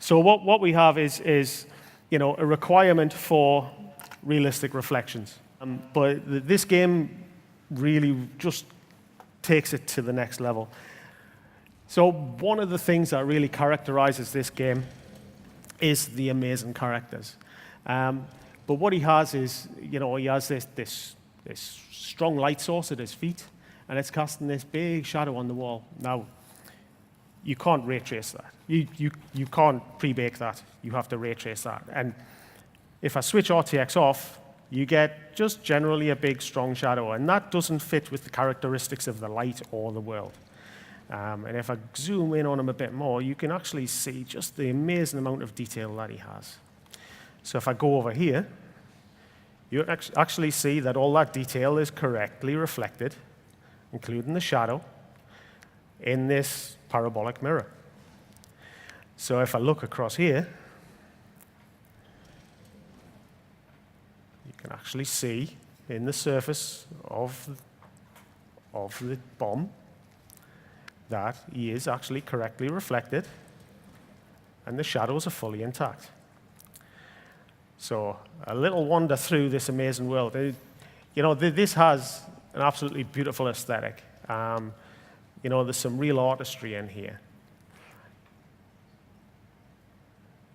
So what we have is a requirement for realistic reflections. But this game really just takes it to the next level. So one of the things that really characterizes this game is the amazing characters. But what he has is, he has this strong light source at his feet, and it's casting this big shadow on the wall. Now, you can't ray trace that. You can't pre-bake that. You have to ray trace that. And if I switch RTX off, you get just generally a big, strong shadow, and that doesn't fit with the characteristics of the light or the world. And if I zoom in on him a bit more, you can actually see just the amazing amount of detail that he has. So if I go over here, you actually see that all that detail is correctly reflected, including the shadow, in this parabolic mirror. So if I look across here, you can actually see in the surface of the bomb that he is actually correctly reflected, and the shadows are fully intact. So a little wander through this amazing world. This has an absolutely beautiful aesthetic. There's some real artistry in here.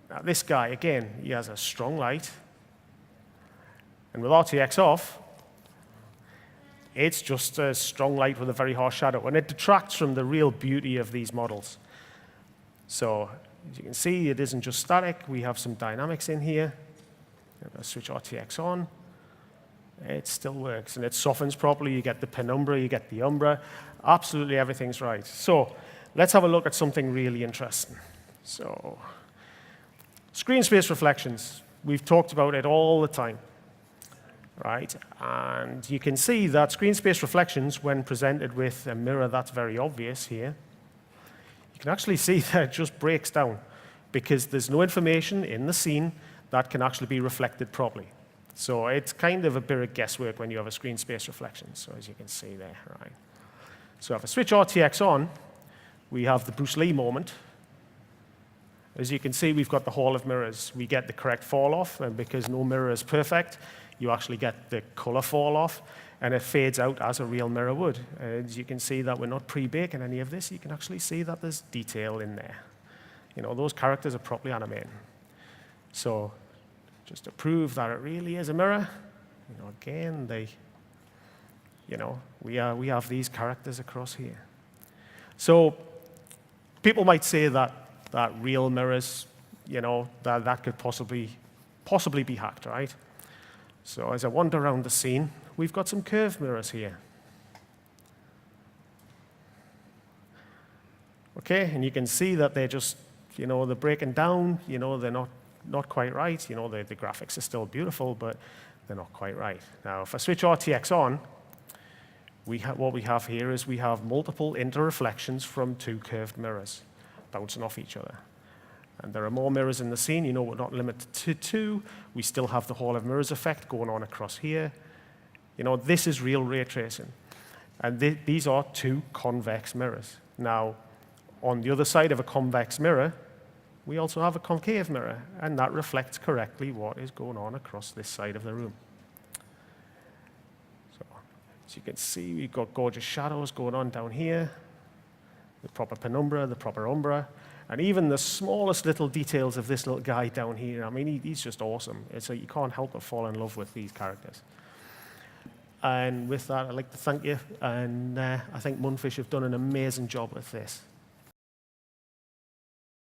Now, this guy, again, he has a strong light. And with RTX off, it's just a strong light with a very harsh shadow. And it detracts from the real beauty of these models. So as you can see, it isn't just static. We have some dynamics in here. If I switch RTX on, it still works. And it softens properly. You get the penumbra, you get the umbra. Absolutely everything's right. So let's have a look at something really interesting. So screen space reflections. We've talked about it all the time. Right? And you can see that screen space reflections, when presented with a mirror that's very obvious here, you can actually see that it just breaks down because there's no information in the scene that can actually be reflected properly. So it's kind of a bit of guesswork when you have a screen space reflection, so as you can see there. Right? So if I switch RTX on, we have the Bruce Lee moment. As you can see, we've got the Hall of Mirrors. We get the correct fall off, and because no mirror is perfect, you actually get the color fall off, and it fades out as a real mirror would. As you can see that we're not pre-baking any of this. You can actually see that there's detail in there. Those characters are properly animated. So just to prove that it really is a mirror, again, we have these characters across here. So people might say that real mirrors, that could possibly be hacked, right? So as I wander around the scene, we've got some curved mirrors here. Okay, and you can see that they're just, they're breaking down, they're not quite right. The graphics are still beautiful, but they're not quite right. Now, if I switch RTX on, what we have here is we have multiple interreflections from two curved mirrors bouncing off each other. And there are more mirrors in the scene. We're not limited to two. We still have the Hall of Mirrors effect going on across here. This is real ray tracing. And these are two convex mirrors. Now, on the other side of a convex mirror, we also have a concave mirror, and that reflects correctly what is going on across this side of the room. So, as you can see, we've got gorgeous shadows going on down here, the proper penumbra, the proper umbra, and even the smallest little details of this little guy down here. I mean, he's just awesome. So you can't help but fall in love with these characters. And with that, I'd like to thank you, and I think Munfish have done an amazing job with this.